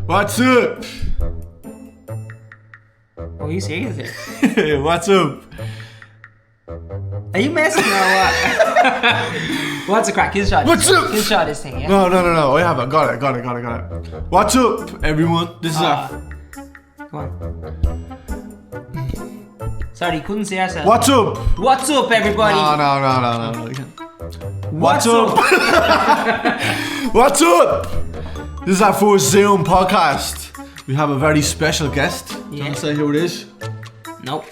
What's up? Oh, you serious? What's up? Are you messing or what? What's the crack? Kill shot. What's up? Kill shot this thing, yeah? No. I have it. Got it. What's up, everyone? This is Come on. Sorry, couldn't see ourselves. What's up? What's up, everybody? No. What's up? What's up? This is our first Zoom podcast. We have a very special guest. Do you want to say who it is? Nope.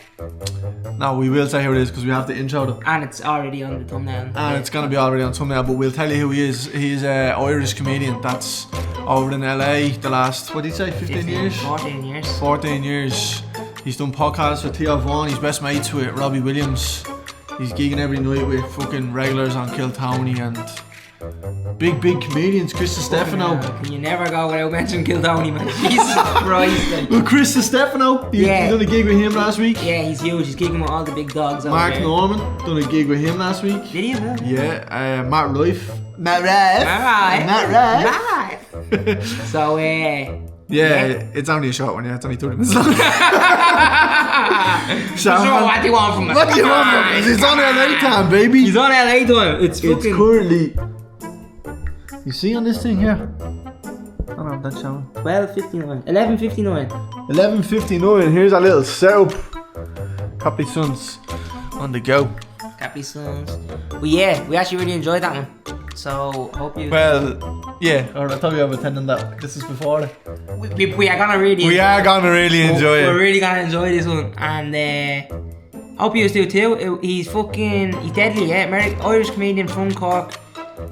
No, we will say who it is because we have to intro them. And it's already on the thumbnail. And it's going to be already on thumbnail, but we'll tell you who he is. He's an Irish comedian that's over in LA the last, what did he say, 15 years? 14 years. 14 years. He's done podcasts with Theo Vons. He's best mates with Robbie Williams. He's gigging every night with fucking regulars on Kill Tony and big comedians. Chris Stefano. Can you never go without mentioning Kill Tony, man? Jesus Christ. Well, Chris Stefano. You done a gig with him last week. Yeah, he's huge. He's gigging with all the big dogs. Mark Norman done a gig with him last week. Did he? Yeah. Matt Rife. So, yeah, it's only a short one, it's only 30 minutes long. So what do you want from us? What do you want from us? It's on LA time, baby. He's on LA time. It's currently... You see on this thing here? I don't know, that's showing. 12:59. 11:59. 11:59, here's our little setup. Capri Suns on the go. Capri Suns. But yeah, we actually really enjoyed that one. So, hope you... Well, yeah, I thought we were attending that. This is before it. We are gonna really... We are gonna really enjoy it. We're really gonna enjoy this one. And, hope you do too. He's deadly, yeah. Irish comedian from Cork.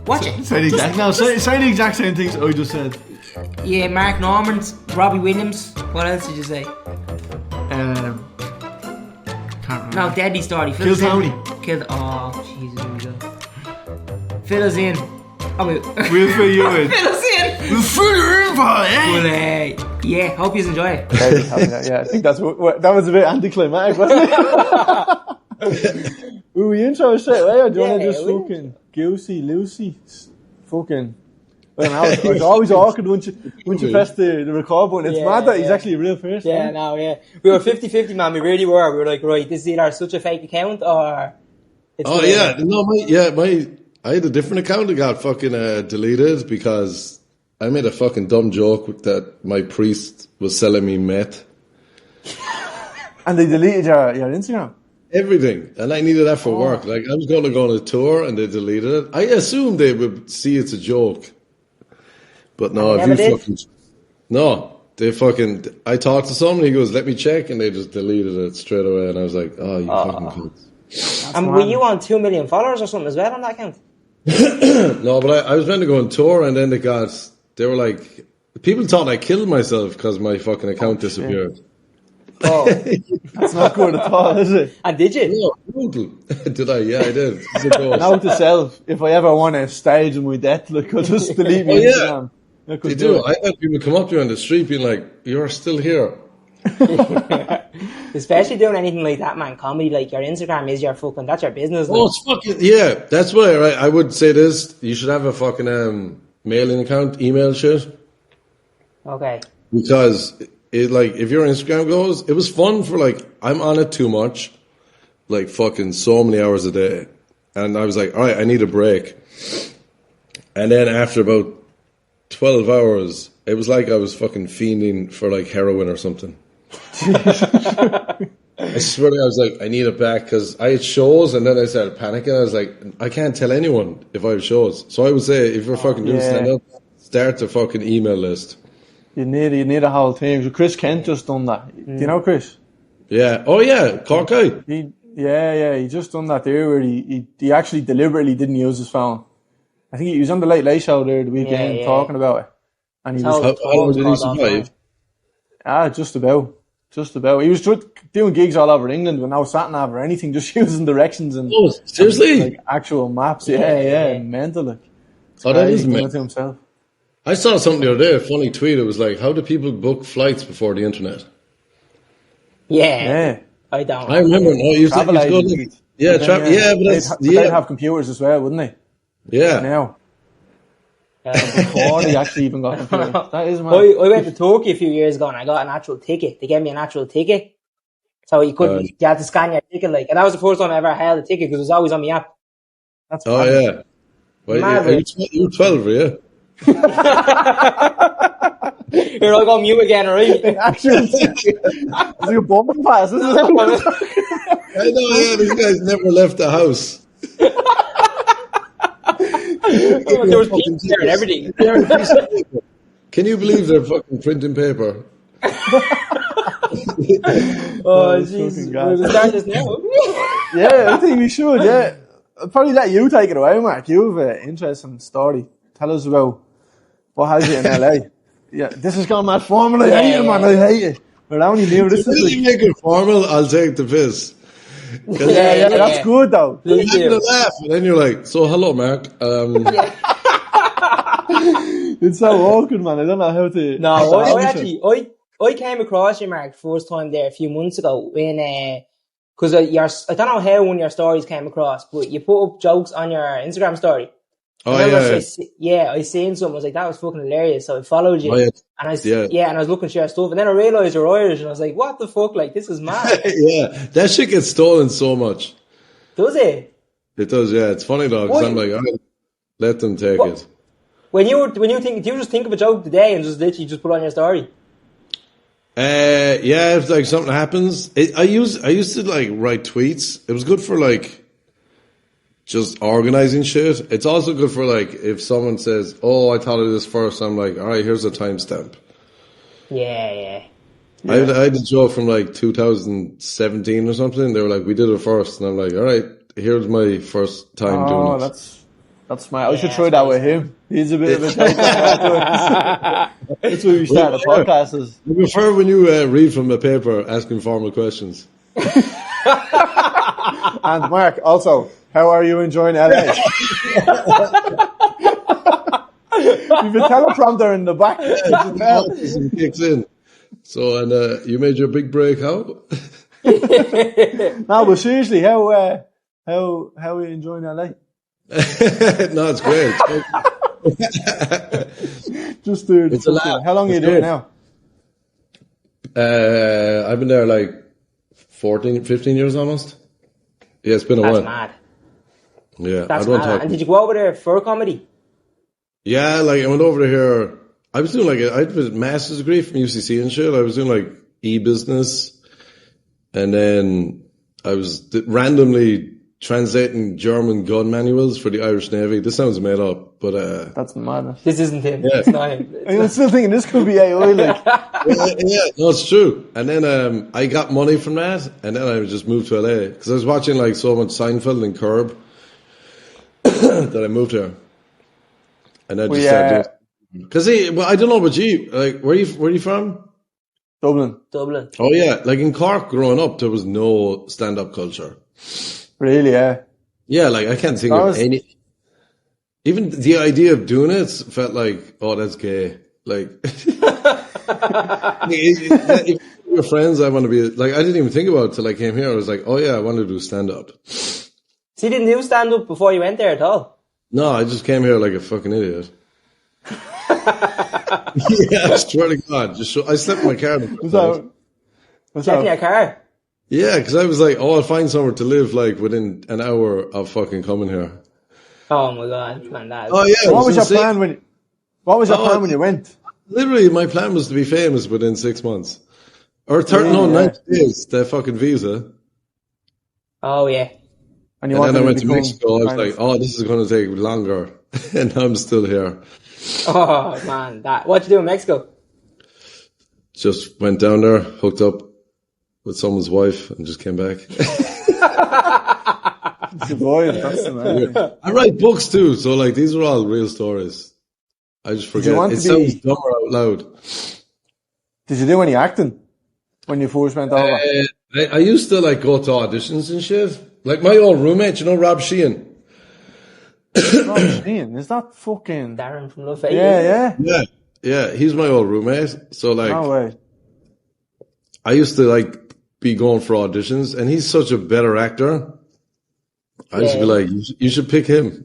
Watch it. Say the exact same things I just said. Yeah, Mark Norman, Robbie Williams. What else did you say? Can't remember. No, deadly story. Kill Tony. Oh, Jesus, here we go. Fill us in. Oh, wait. We'll fill you in. Fill us in. We'll fill you in, boy, Well, yeah, hope you enjoy it. Yeah, I think that was a bit anticlimactic, wasn't it? Will we intro straight away, or do you want to just fucking Lucy? Fucking... I don't know, it's always awkward once you press the record button. It's mad that he's actually a real person. Yeah, no. We were 50-50, man. We really were. We were like, right, this is either such a fake account or... It's I had a different account that got fucking deleted because I made a fucking dumb joke that my priest was selling me meth. And they deleted your Instagram? Everything. And I needed that for work. Like, I was going to go on a tour and they deleted it. I assumed they would see it's a joke. But no, I talked to someone, he goes, let me check, and they just deleted it straight away. And I was like, oh, you fucking cunts. And were you on 2 million followers or something as well on that account? No, but I was meant to go on tour, and then they were like, people thought I killed myself because my fucking account disappeared. Oh, that's not good at all, is it? And did you? No, brutal. Did I? Yeah, I did. Note to self, if I ever want to stage in my death, like, I'll just delete me Instagram. They do. I had people come up to you on the street being like, you're still here. Especially doing anything like that, man. Comedy, like, your Instagram is your fucking, that's your business. Oh, it's fucking, yeah. That's why, right? I would say this, you should have a fucking mailing account, email shit. Okay. Because, if your Instagram goes, it was fun for, I'm on it too much. Fucking so many hours a day. And I was like, alright, I need a break. And then after about 12 hours, it was like I was fucking fiending for heroin or something. I swear to God, I was like, I need it back because I had shows and then I started panicking. I was like, I can't tell anyone if I have shows. So I would say, if you're fucking doing stand-up, start the fucking email list. You need a whole team. So Chris Kent just done that. Do you know Chris? Yeah. Oh yeah, Cork guy. He just done that there where he actually deliberately didn't use his phone. I think he was on the Late Late Show there the weekend talking about it. And he was... How did he survive? Just about. He was doing gigs all over England with no sat-nav or anything, just using directions and... Oh, seriously? Actual maps. Yeah. Mental. That is mental. To himself. I saw something the other day, a funny tweet. It was like, how do people book flights before the internet? Yeah. I don't know. I remember. No, you said but they'd have computers as well, wouldn't they? Yeah. Now. Before they actually even got computers. That is mad. I went to Turkey a few years ago and I got an actual ticket. They gave me an actual ticket. So you couldn't, you had to scan your ticket, like, and that was the first time I ever held a ticket because it was always on my app. That's Oh, mad. yeah. Well, you were 12, were you? Here, I'll go mute again, alright? Actually, it's like a bumping pass, isn't it? I know, yeah, these guys never left the house. There was people there and everything. Can you believe they're fucking printing paper? Oh, Jesus. We'll start this now. Yeah, I think we should, yeah. I'll probably let you take it away, Mark. You have an interesting story. Tell us about what has you in LA. Yeah, this has gone mad formal. I hate it, man. I hate it. But I only knew this is Really make it formal, I'll take the piss. Yeah, that's good though. You're gonna laugh, and then you're like, so hello, Mark. It's so awkward, man. I don't know how to. No, I came across you, Mark, first time there a few months ago when, because I don't know how one of your stories came across, but you put up jokes on your Instagram story. Oh, yeah. I seen something. I was like, that was fucking hilarious. So I followed you, and I was looking at your stuff, and then I realised you're Irish, and I was like, what the fuck? Like, this is mad. Yeah, that shit gets stolen so much. Does it? It does, yeah. It's funny though, because I'm like, I'll let them take it. When you think, do you just think of a joke today and just literally just put it on your story? Yeah, if like something happens, I used to like write tweets. It was good for like just organizing shit. It's also good for like if someone says, "Oh, I thought of this first," I'm like, "All right, here's a timestamp." Yeah. I had a joke from like 2017 or something. They were like, "We did it first," and I'm like, "All right, here's my first time doing it." That's smart. I should try that with him. He's a bit of a joke. That's why we start the podcast. I prefer when you read from a paper asking formal questions. And Mark, also, how are you enjoying LA? You've a teleprompter in the back. It kicks in. So, and you made your big break how? No, but seriously, how are you enjoying LA? No, it's great. Just dude. It's a laugh. How long are you doing now? I've been there like 15 years almost. Yeah, it's been a while. That's mad. Yeah, That's mad. And did you go over there for comedy? Yeah, like I went over here. I was doing like I had a master's degree from UCC and shit. I was doing like e-business, and then I was randomly translating German gun manuals for the Irish Navy. This sounds made up, but that's madness. This isn't him. Yeah. It's not him. I'm still thinking this could be AI. Like, yeah, no, it's true. And then I got money from that, and then I just moved to LA because I was watching like so much Seinfeld and Curb that I moved here. And I just started because I don't know about you. Like, where are you from? Dublin. Oh yeah, like in Cork, growing up, there was no stand-up culture. Really? Yeah. Yeah, like I can't think of any. Even the idea of doing it felt like, oh, that's gay. Like, if your friends, I want to be like. I didn't even think about it till I came here. I was like, oh yeah, I want to do stand-up. So you didn't do stand-up before you went there at all? No, I just came here like a fucking idiot. Yeah, I swear to God. I slept in my car. What's that? In your car? Yeah, because I was like, oh, I'll find somewhere to live like within an hour of fucking coming here. Oh my God, man! Oh yeah. What was your plan when you went? Literally, my plan was to be famous within 6 months, or 90 days. That fucking visa. Oh yeah. And then I went to Mexico. I was like, oh, this is going to take longer, and I'm still here. Oh man, what'd you do in Mexico? Just went down there, hooked up with someone's wife, and just came back. I write books too, so like these are all real stories. I just forget. It sounds dumber out loud. Did you do any acting when you first went over? I used to like go to auditions and shit. Like my old roommate, you know, Rob Sheehan. Rob Sheehan, is that fucking Darren from Love Vegas? Yeah. He's my old roommate. So like, no way. I used to like be going for auditions, and he's such a better actor. I used to be like, you should pick him.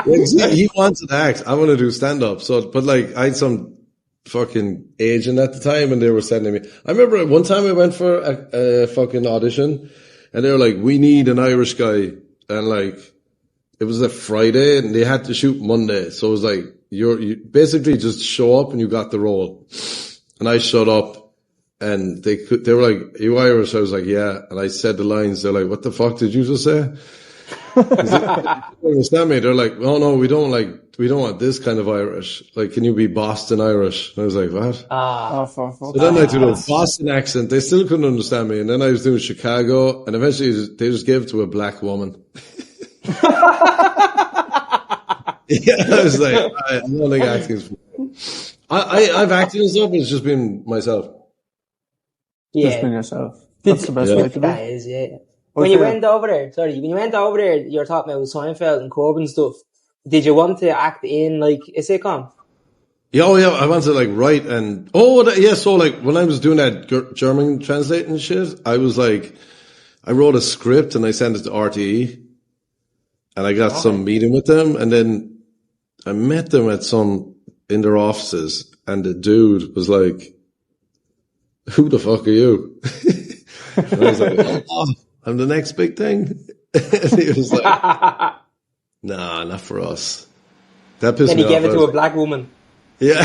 Yeah, see, he wanted to act. I want to do stand up. So, but like, I had some fucking agent at the time, and they were sending me. I remember one time I went for a fucking audition, and they were like, "We need an Irish guy," and like, it was a Friday, and they had to shoot Monday. So it was like, you basically just show up and you got the role. And I showed up, and they were like, "Are you Irish?" I was like, "Yeah." And I said the lines. They're like, "What the fuck did you just say?" They don't understand me. They're like, "Oh no, we don't want this kind of Irish. Like, can you be Boston Irish?" And I was like, "What?" Ah. So then I did a Boston accent. They still couldn't understand me. And then I was doing Chicago, and eventually they just gave it to a black woman. Yeah, I was like, I don't think acting is for me. I've acted and stuff, but it's just been myself. Just been yourself. That's the best way to be. That is, yeah. When you went over there, you were talking about Seinfeld and Corbin stuff. Did you want to act in like a sitcom? Yeah, I wanted to like write and so like when I was doing that German translating shit, I was like, I wrote a script and I sent it to RTE, and I got some meeting with them, and then I met them in their offices, and the dude was like, "Who the fuck are you?" And I was like, "Oh, I'm the next big thing." And he was like, "Nah, not for us." That pissed me off. Then he gave it to a black woman. Yeah.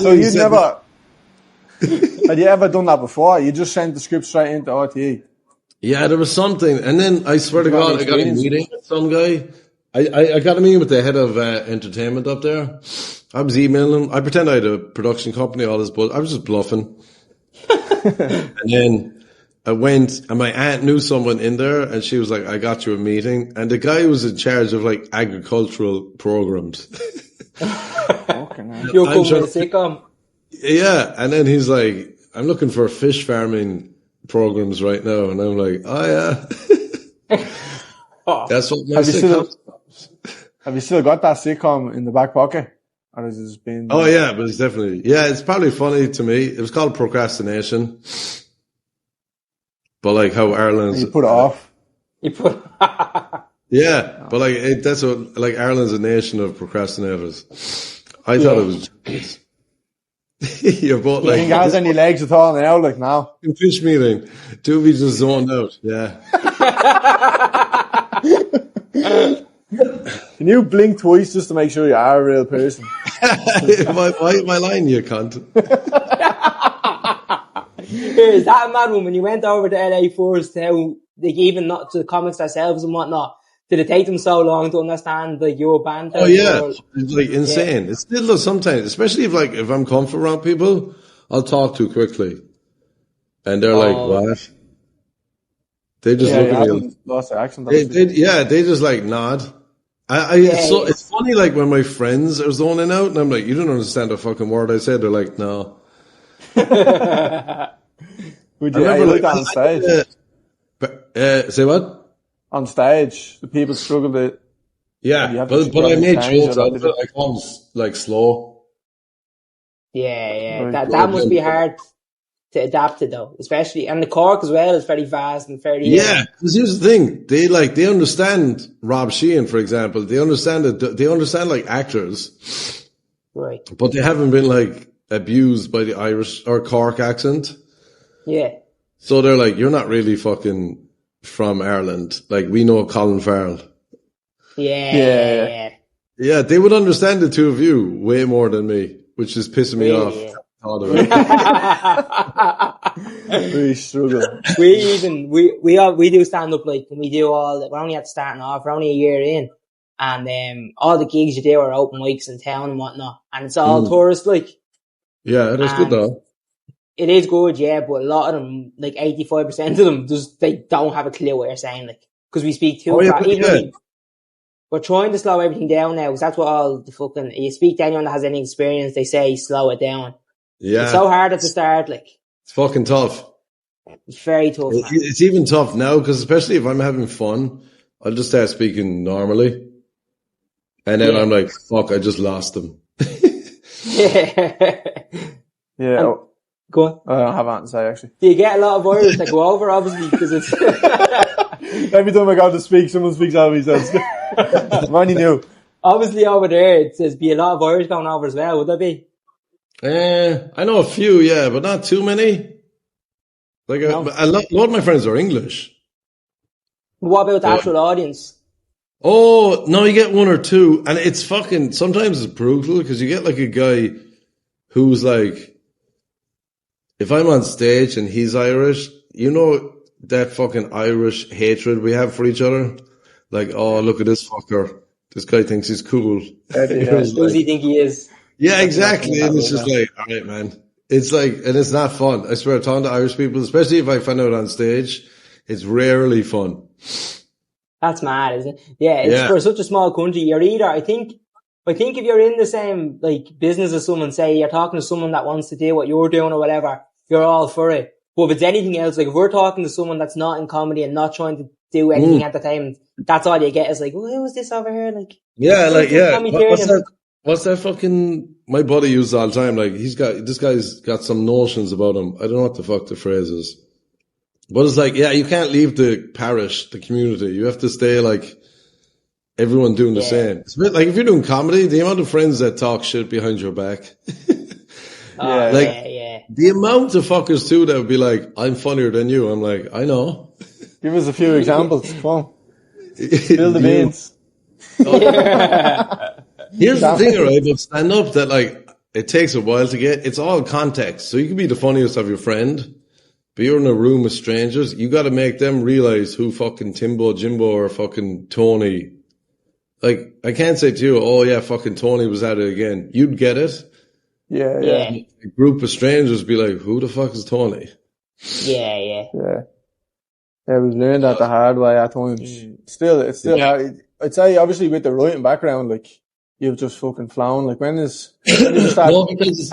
So you never, had you ever done that before? You just sent the script straight into RTE? Yeah, there was something. And then I swear to God, I got a meeting with some guy. I got a meeting with the head of entertainment up there. I was emailing him. I pretend I had a production company, all this, but I was just bluffing. And then I went, and my aunt knew someone in there, and she was like, "I got you a meeting." And the guy was in charge of like agricultural programs. You're coming with a sitcom. Yeah, and then he's like, "I'm looking for fish farming programs right now," and I'm like, "Oh yeah." That's what my sitcom. Have you still got that sitcom in the back pocket? Or has it just been... Oh yeah, but it's definitely, it's probably funny to me. It was called Procrastination. But like how Ireland's... You put it off. Yeah, but like that's what, like Ireland's a nation of procrastinators. I thought it was... You're both You like... think it has any legs at all now? Like now? Fish meeting. Two of you just zoned out. Yeah. Can you blink twice just to make sure you are a real person? Why my line, you cunt? Is that a mad one? When you went over to LA first, how, like, even not to the comics themselves and whatnot, did it take them so long to understand, like, your band? Oh yeah, it's like insane. Yeah. It still does sometimes, especially if I'm comfortable around people, I'll talk too quickly. And they're like, "What?" They just look at me. Lost their accent. They just like nod. It's funny, like when my friends are zoning out, and I'm like, "You don't understand a fucking word I said." They're like, "No." Would you ever look on stage? Say what? On stage, the people struggle to. Yeah, but I made jokes out of it. I call them like slow. Yeah. That must be hard to adapt to, though, especially, and the Cork as well is very fast and very. Yeah, because here's the thing: they understand Rob Sheehan, for example. They understand like actors, right? But they haven't been like abused by the Irish or Cork accent. Yeah. So they're like, "You're not really fucking from Ireland. Like, we know Colin Farrell." Yeah. Yeah, they would understand the two of you way more than me, which is pissing me off. We struggle. We do stand up, like, when we do we're only at starting off, we're only a year in, and all the gigs you do are open mics in town and whatnot, and it's all tourist, like. Yeah, that's good though. It is good, yeah, but a lot of them, like 85% of them, they don't have a clue what you're saying, like, because we speak too fast. We're trying to slow everything down now, because that's what all the fucking, you speak to anyone that has any experience, they say slow it down. Yeah. It's so hard at the start, like. It's fucking tough. It's very tough, man. It's even tough now, because especially if I'm having fun, I'll just start speaking normally. And then I'm like, fuck, I just lost them. Yeah. Go on. I don't have anything to say, actually. Do you get a lot of Irish that go over, obviously, because it's... Every time I go to speak, someone speaks out of me, so Money new. Obviously over there, it says be a lot of Irish going over as well, would there be? I know a few, yeah, but not too many. Like a lot of my friends are English. What about the actual audience? Oh, no, you get one or two, and it's fucking, sometimes it's brutal, because you get like a guy who's like, if I'm on stage and he's Irish, you know that fucking Irish hatred we have for each other? Like, oh, look at this fucker. This guy thinks he's cool. Who does he think he is? Yeah, exactly. And it's just like, all right, man. It's like, and it's not fun. I swear, talking to Irish people, especially if I find out on stage, it's rarely fun. That's mad, isn't it? Yeah, it's for such a small country. You're either, I think if you're in the same, like, business as someone, say you're talking to someone that wants to do what you're doing or whatever, you're all for it. But if it's anything else, like if we're talking to someone that's not in comedy and not trying to do anything at the time, that's all you get is like, who is this over here? Like, what's that fucking, my buddy uses all the time, like this guy's got some notions about him. I don't know what the fuck the phrase is. But it's like, yeah, you can't leave the parish, the community. You have to stay like everyone doing the same. It's a bit like if you're doing comedy, the amount of friends that talk shit behind your back. The amount of fuckers too that would be like, I'm funnier than you. I'm like, I know. Give us a few examples. Come on. Spill the beans. Here's the thing, right, about stand up that like, it takes a while to get. It's all context. So you can be the funniest of your friend, but you're in a room with strangers. You got to make them realize who fucking Timbo, Jimbo, or fucking Tony. Like, I can't say to you, oh yeah, fucking Tony was at it again. You'd get it. Yeah. A group of strangers be like, who the fuck is Tony? Yeah, we've learned that the hard way at times. It's still hard. I'd say, obviously, with the writing background, like, you've just fucking flown. Like, when you start because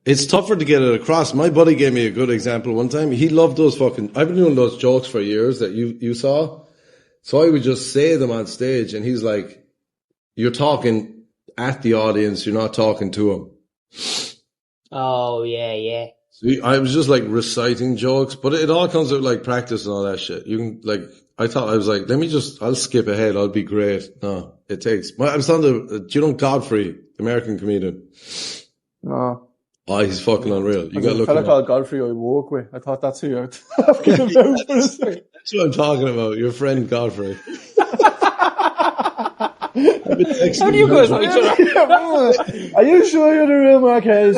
it's tougher to get it across. My buddy gave me a good example one time. He loved those fucking, I've been doing those jokes for years that you saw. So I would just say them on stage, and he's like, you're talking at the audience, you're not talking to them. Oh, yeah. So I was just like reciting jokes, but it all comes with like practice and all that shit. You can like, I was like, I'll skip ahead, I'll be great. No, it takes. I was on do you know Godfrey, American comedian? No. Oh, he's fucking unreal. You got to look at a fella called Godfrey I work with. I thought that's who you're talking about for a second. That's what I'm talking about. Your friend Godfrey. How do you guys know each other? Are you sure you're the real Marquez?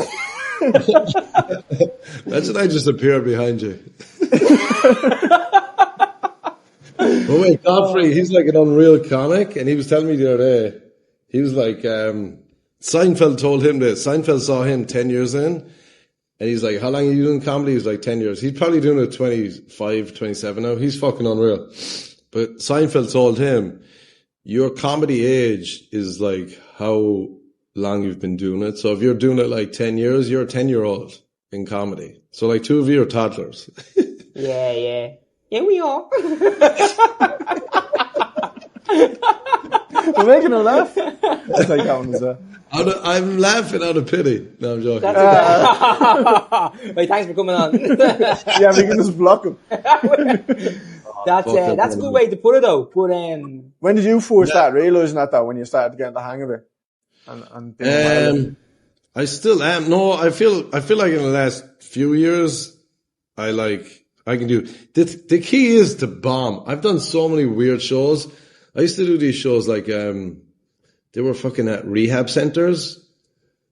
That's when I just appear behind you. But wait, Godfrey, he's like an unreal comic, and he was telling me the other day, he was like, Seinfeld told him this. Seinfeld saw him 10 years in, and he's like, how long are you doing comedy? He's like, 10 years. He's probably doing it 25, 27 now. He's fucking unreal. But Seinfeld told him, your comedy age is like how long you've been doing it. So if you're doing it like 10 years, you're a 10-year-old in comedy. So like two of you are toddlers. Yeah, we are. We're making her laugh. I'll take that one as well. I'm laughing out of pity. No, I'm joking. Wait, thanks for coming on. Yeah, we can just block him. That's a good way to put it though. But when did you first start realising that though? When you started getting the hang of it? I still am. No, I feel like in the last few years, I can do. The key is to bomb. I've done so many weird shows. I used to do these shows like they were fucking at rehab centers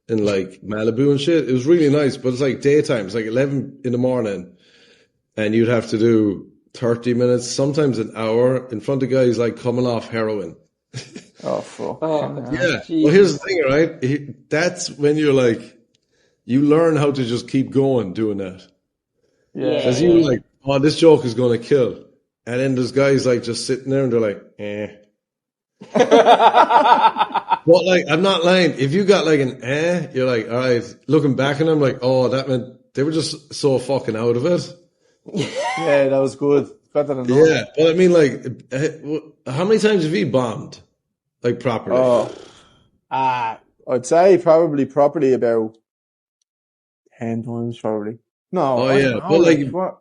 in like Malibu and shit. It was really nice, but it's like daytime. It's like 11 in the morning, and you'd have to do 30 minutes, sometimes an hour, in front of guys like coming off heroin. Oh fuck! Yeah. Geez. Well, here's the thing, right? That's when you're like, you learn how to just keep going doing that. Yeah. Because you like, oh, this joke is going to kill. And then there's guys like just sitting there and they're like, eh. But like, I'm not lying. If you got like an you're like, all right, looking back on them, like, oh, that meant they were just so fucking out of it. Yeah, that was good. Better than normal. Yeah, but I mean, like, how many times have you bombed? Like, properly? I'd say probably properly about 10 times, probably. No. Oh, yeah. But like, but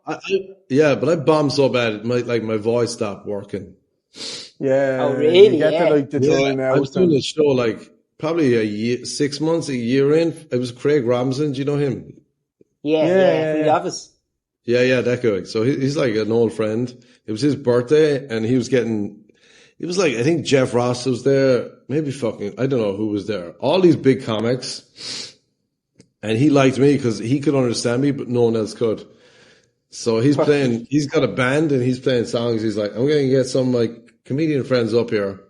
I bombed so bad, my voice stopped working. Yeah. Oh, really? You get to like the time out. I was doing a show like probably a year, 6 months, a year in. It was Craig Robinson. Do you know him? Yeah, from the office. Yeah, that guy. So he's like an old friend. It was his birthday, and he was like, I think Jeff Ross was there, maybe I don't know who was there. All these big comics. And he liked me because he could understand me, but no one else could. So he's got a band and he's playing songs. He's like, I'm going to get some like comedian friends up here.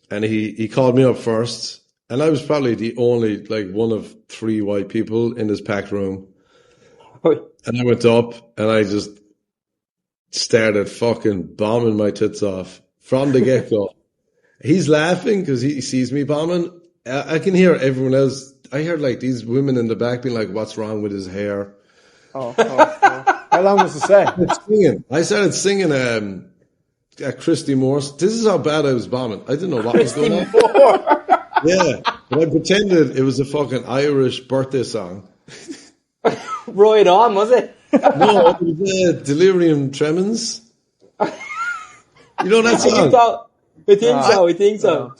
And he called me up first. And I was probably the only like one of 3 white people in this packed room. And I went up and I just started fucking bombing my tits off from the get-go. He's laughing because he sees me bombing. I can hear everyone else. I heard like these women in the back being like, what's wrong with his hair? Oh. How long was the set? I started singing Christy Moore's. This is how bad I was bombing. I didn't know what was going on. Yeah, but I pretended it was a fucking Irish birthday song. Right on, was it? No, it was Delirium Tremens. You know that song? I think so.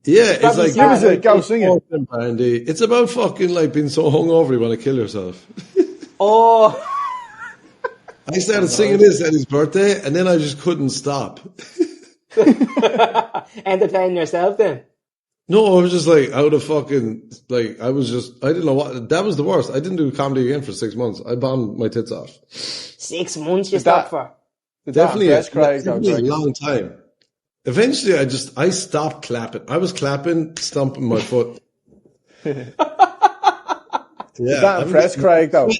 Yeah, it's like music. Go sing it. Brandy. It's about fucking like being so hungover you want to kill yourself. Oh. I started singing this at his birthday, and then I just couldn't stop. Entertaining yourself then? No, I was just like out of fucking like I didn't know what that was the worst. I didn't do comedy again for 6 months. I bombed my tits off. 6 months you stopped for? Definitely a long time. Eventually, I stopped clapping. I was clapping, stomping my foot. Yeah, did that impress Craig though?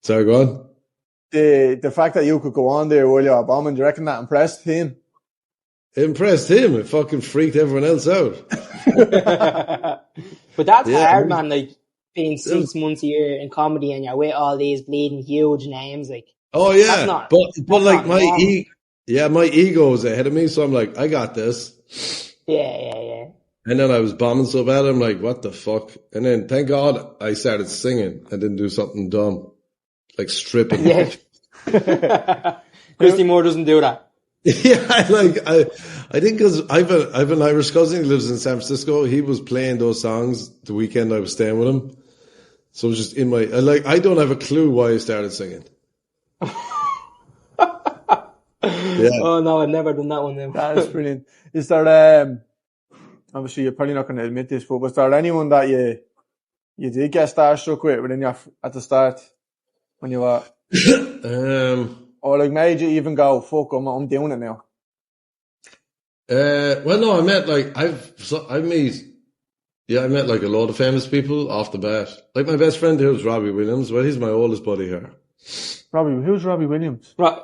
Sorry, go on. The fact that you could go on there while you were bombing, do you reckon that impressed him? It impressed him. It fucking freaked everyone else out. But that's hard, man. Like being 6 months a year in comedy and you're with all these bleeding huge names, like. Oh yeah, but like my ego was ahead of me, so I'm like, I got this. Yeah. And then I was bombing so bad, I'm like, what the fuck? And then thank God I started singing. I didn't do something dumb, like stripping. Yeah. Christy Moore doesn't do that. Yeah, I think because I've an Irish cousin who lives in San Francisco. He was playing those songs the weekend I was staying with him. So it was just in I don't have a clue why I started singing. Yeah. Oh no, I've never done that one then. That is brilliant. Is there obviously you're probably not going to admit this, but was there anyone that you did get starstruck with within your at the start when you were or like made you even go, fuck, I'm doing it now? Well no, I met like I met like a lot of famous people off the bat. Like my best friend here was Robbie Williams. Well, he's my oldest buddy here. Who's Robbie Williams? Right.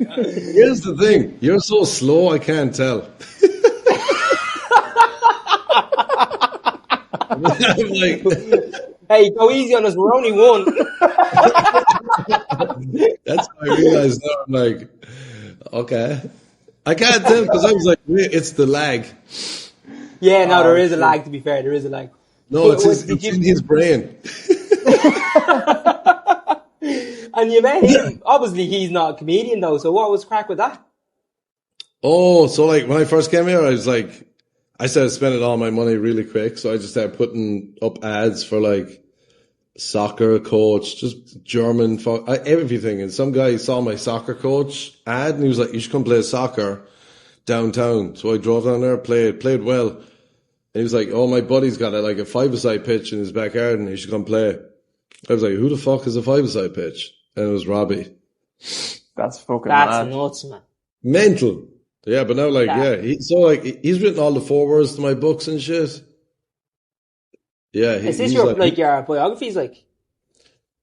Here's the thing. You're so slow, I can't tell. I'm like, hey, go easy on us. We're only one. That's how I realized now. I'm like, okay. I can't tell because I was like, wait, it's the lag. Yeah, no, there is a lag, to be fair. There is a lag. No, it's in his brain. And you met him. Obviously, he's not a comedian, though. So what was crack with that? Oh, so like when I first came here, I started spending all my money really quick. So I just started putting up ads for like soccer coach, just German, everything. And some guy saw my soccer coach ad and he was like, you should come play soccer downtown. So I drove down there, played well. And he was like, oh, my buddy's got a 5-a-side pitch in his backyard and he should come play. I was like, who the fuck is a 5-a-side pitch? And it was Robbie. That's fucking That's mad. nuts, man. Mental. Yeah, but now he's written all the forewords to my books and shit. Yeah. Is this your biographies, like?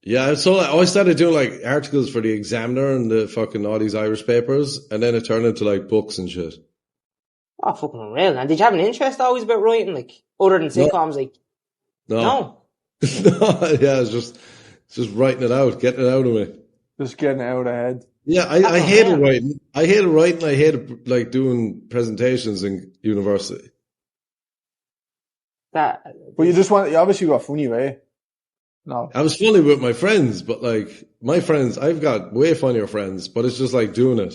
Yeah, so I started doing like articles for the Examiner and the fucking all these Irish papers, and then it turned into like books and shit. Oh, fucking unreal. And did you have an interest always about writing, like, other than sitcoms, like? No. Yeah, it's just writing it out, getting it out of me. Just getting it out ahead. Yeah, I hated writing. I hated like doing presentations in university. But you obviously got funny, right? No. I was funny with my friends, but like my friends, I've got way funnier friends, but it's just like doing it.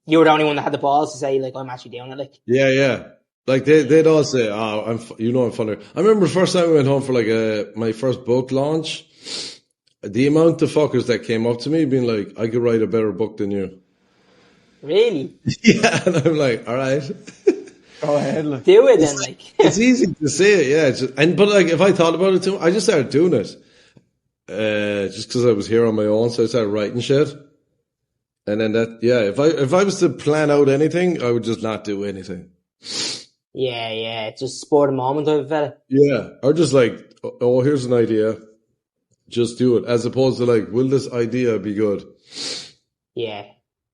You were the only one that had the balls to say, like, I'm actually doing it, like. Yeah. Like they'd all say, "Oh, I'm funny." I remember the first time we went home for like my first book launch. The amount of fuckers that came up to me being like, "I could write a better book than you." Really? Yeah, and I'm like, "All right." Go ahead, look. Do it then, like. It's easy to say it, yeah. But like, if I thought about it too, I just started doing it. Just because I was here on my own, so I started writing shit. And then if I was to plan out anything, I would just not do anything. Yeah, it's just spur of the moment type of fella. Yeah, or just like, oh, here's an idea, just do it, as opposed to like, will this idea be good? Yeah.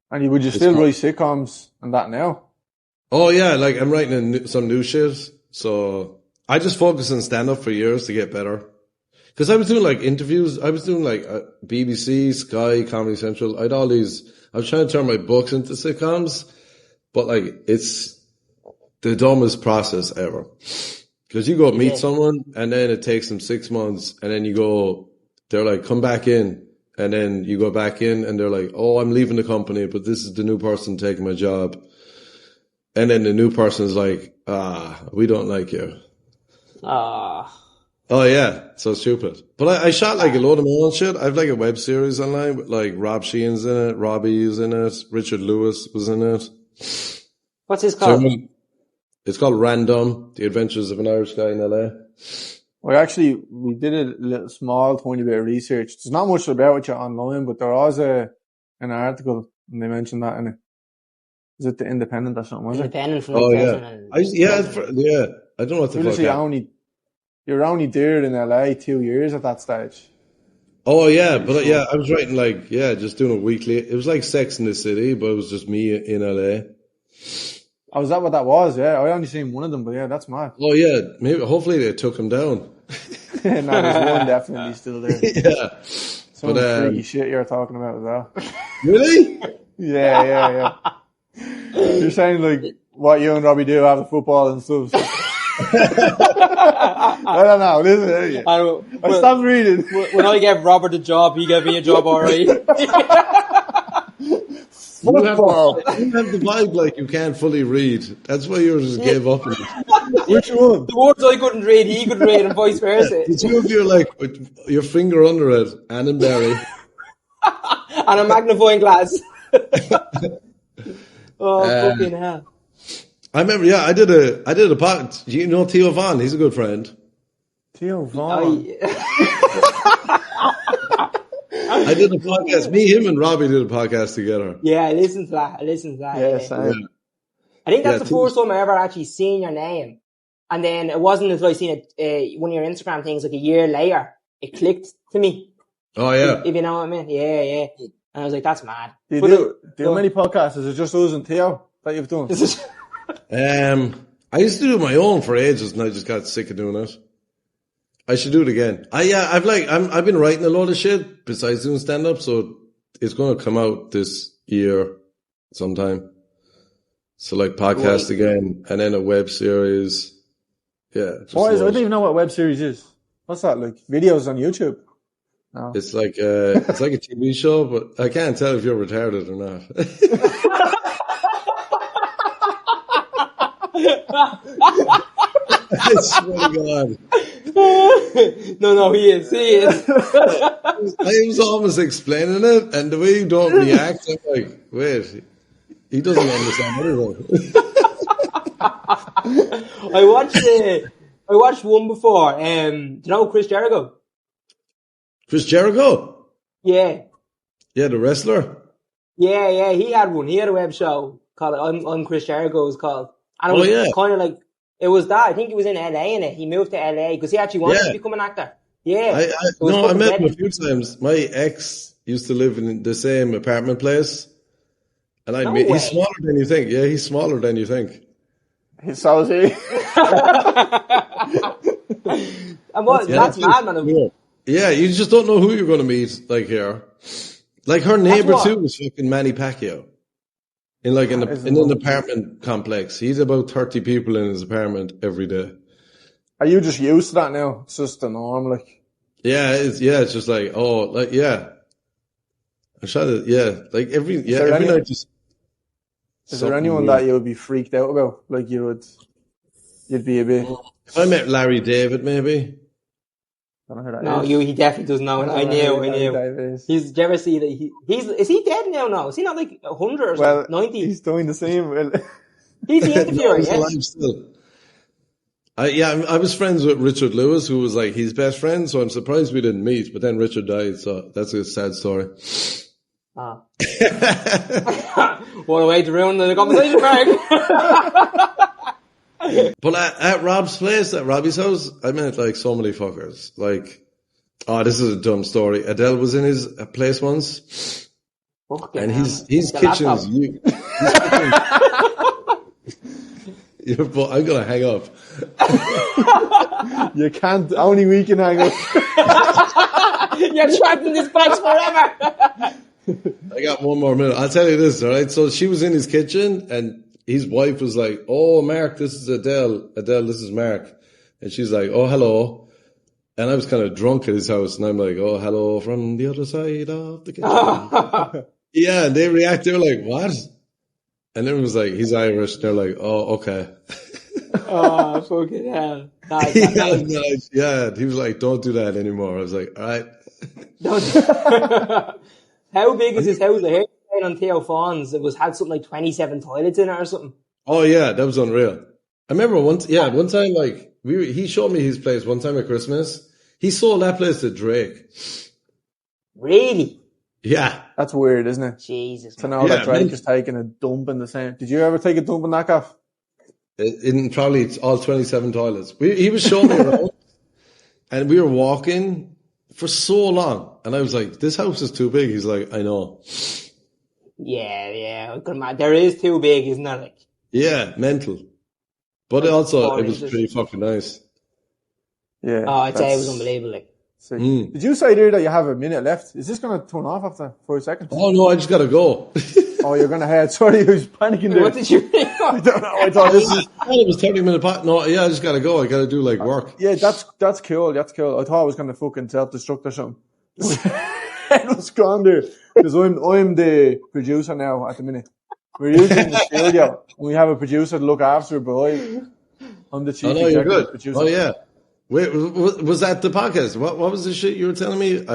And would you still write sitcoms and that now? Oh yeah, like I'm writing some new shit, so I just focused on stand-up for years to get better. Because I was doing like interviews, I was doing like BBC, Sky, Comedy Central. I was trying to turn my books into sitcoms, but like it's the dumbest process ever. Because you go meet someone and then it takes them 6 months and then they're like, come back in. And then you go back in and they're like, oh, I'm leaving the company, but this is the new person taking my job. And then the new person is like, we don't like you. Oh yeah, so stupid. But I shot like a load of my own shit. I have like a web series online with like Rob Sheehan's in it, Robbie is in it, Richard Lewis was in it. What's his called? It's called Random, The Adventures of an Irish Guy in LA. We did a little small, tiny bit of research. There's not much about it online, but there was an article and they mentioned that in it. Is it The Independent or something, was Independent it? from yeah. I don't know what the fuck that. You're only there in LA 2 years at that stage. Oh yeah, but yeah, I was writing like, just doing it weekly. It was like Sex in the City, but it was just me in LA. Oh, is that what that was? Yeah, I only seen one of them, but yeah, that's mad. Oh yeah, hopefully they took him down. No, there's one definitely still there. Yeah. Some freaky shit you're talking about as well. Really? Yeah. You're saying like what you and Robbie do after football and stuff. I don't know. Listen, I stopped reading. When I gave Robert a job, he gave me a job, alright. Football. You have the vibe like you can't fully read. That's why you just gave up. Which one? The words I couldn't read, he could read, and vice versa. The two of you are like with your finger under it, Anne and Barry, and a magnifying glass. Fucking hell. I remember, I did a podcast. You know Theo Vons? He's a good friend. Theo Vons. I did a podcast. Me, him, and Robbie did a podcast together. Yeah, I listened to that. Yes, I think that's the first time I ever actually seen your name. And then it wasn't until I seen it, one of your Instagram things like a year later, it clicked to me. Oh, yeah. If you know what I mean. Yeah. And I was like, that's mad. Do you do many podcasts? Is it just us and Theo that you've done? I used to do my own for ages and I just got sick of doing it. I should do it again. I've been writing a lot of shit besides doing stand up, so it's going to come out this year sometime. So like podcast again and then a web series. Yeah. I don't even know what web series is. What's that, like videos on YouTube? No. It's like a TV show, but I can't tell if you're retarded or not. I swear to God. No, he is. I was almost explaining it, and the way you don't react, I'm like, wait, he doesn't understand anything. I watched one before. Do you know Chris Jericho? Chris Jericho? Yeah. Yeah, the wrestler? Yeah, he had one. He had a web show called I'm Chris Jericho, it was called. And it was kind of like, it was that. I think he was in LA in it. He moved to LA because he actually wanted to become an actor. Yeah. I met him a few times. My ex used to live in the same apartment place. And he's smaller than you think. Yeah, he's smaller than you think. So is he. And that's mad, man. Yeah, you just don't know who you're going to meet, like here. Like her neighbor too was fucking Manny Pacquiao. In an apartment complex. He's about 30 people in his apartment every day. Are you just used to that now? It's just the norm, like? Yeah, it's just like, oh, like, yeah. I'm trying to, like every night just. Is there anyone that you would be freaked out about? Like you'd be a bit. If I met Larry David, maybe. I don't know who that No, is. he definitely doesn't know. I knew. Did you ever see that? Is he dead now? No, is he not like 100 or something? 90? He's doing the same. He's the interviewer, He's alive still. I was friends with Richard Lewis, who was like his best friend, so I'm surprised we didn't meet. But then Richard died, so that's a sad story. Ah. What a way to ruin the conversation, Mark. But at Rob's place, at Robbie's house, I met like so many fuckers. Like, this is a dumb story. Adele was in his place once, and his kitchen is huge. But I'm gonna hang up. You can't. Only we can hang up. You're trapped in this box forever. I got one more minute. I'll tell you this, all right? So she was in his kitchen, and his wife was like, "Oh, Mark, this is Adele. Adele, this is Mark." And she's like, "Oh, hello." And I was kind of drunk at his house, and I'm like, "Oh, hello from the other side of the kitchen." Yeah, and they react. They were like, "What?" And everyone was like, "He's Irish." They're like, "Oh, okay." Oh, fucking hell. Yeah, he was like, "Don't do that anymore." I was like, "All right." How big is his house? I heard on Theo Vons it had something like 27 toilets in it or something. Oh yeah, that was unreal. I remember one time like he showed me his place one time at Christmas. He sold that place to Drake. Really? Yeah. That's weird, isn't it? Jesus. To know that Drake is taking a dump in the same. Did you ever take a dump in that gaff? In probably all 27 toilets. He was showing me around, and we were walking for so long, and I was like, "This house is too big." He's like, "I know." Yeah. There is too big, isn't there? Like. Yeah, mental. But also, it was pretty fucking nice. Yeah. Oh, I'd say it was unbelievable. Like. Did you say there that you have a minute left? Is this going to turn off after 4 seconds? Oh no, I just gotta go. Oh, you're going to head. Sorry, I was panicking there. What did you think? I don't know. I thought this is. It was 30-minute pot. No, yeah, I just gotta go. I gotta do like work. Yeah, that's cool. That's cool. I thought I was going to fucking self-destruct or something. It was gone there. Because I'm the producer now at the minute. We're using the studio. We have a producer to look after it, but I'm the chief executive producer. Oh yeah. Wait, was that the podcast? What was the shit you were telling me?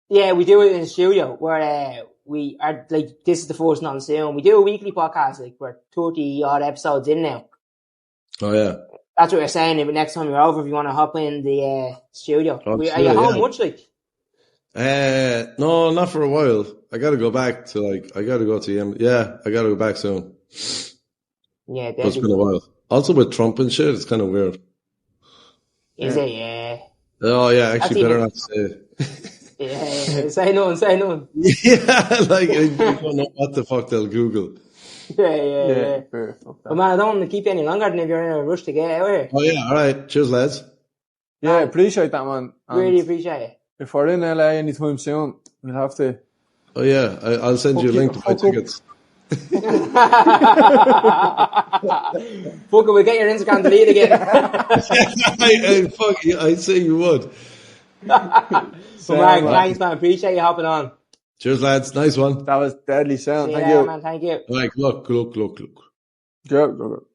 Yeah, we do it in the studio where we are like, this is the first non soon. We do a weekly podcast, like we're 30 odd episodes in now. Oh yeah. That's what you're saying. If next time you're over, if you want to hop in the studio. Are you home much like? No, not for a while. I gotta go back to I gotta go to I gotta go back soon. Yeah, it's been a while. Also with Trump and shit, it's kind of weird. Is it? Yeah. Oh yeah, actually better not to say. Yeah, say none. Yeah, like I don't know what the fuck they'll Google. Yeah. But man, I don't want to keep you any longer than if you're in a rush to get out of here. Oh yeah, alright. Cheers, lads. Yeah, appreciate that, man. And really appreciate it. If we're in LA anytime soon, we'll have to. Oh yeah, I'll send you a link to buy tickets. Fuck it, we'll get your Instagram deleted again. Fuck you, I'd say you would. So Mark, thanks man, appreciate you hopping on. Cheers lads, nice one. That was deadly sound. See Thank you. you. Man, thank you. Like, look. Go.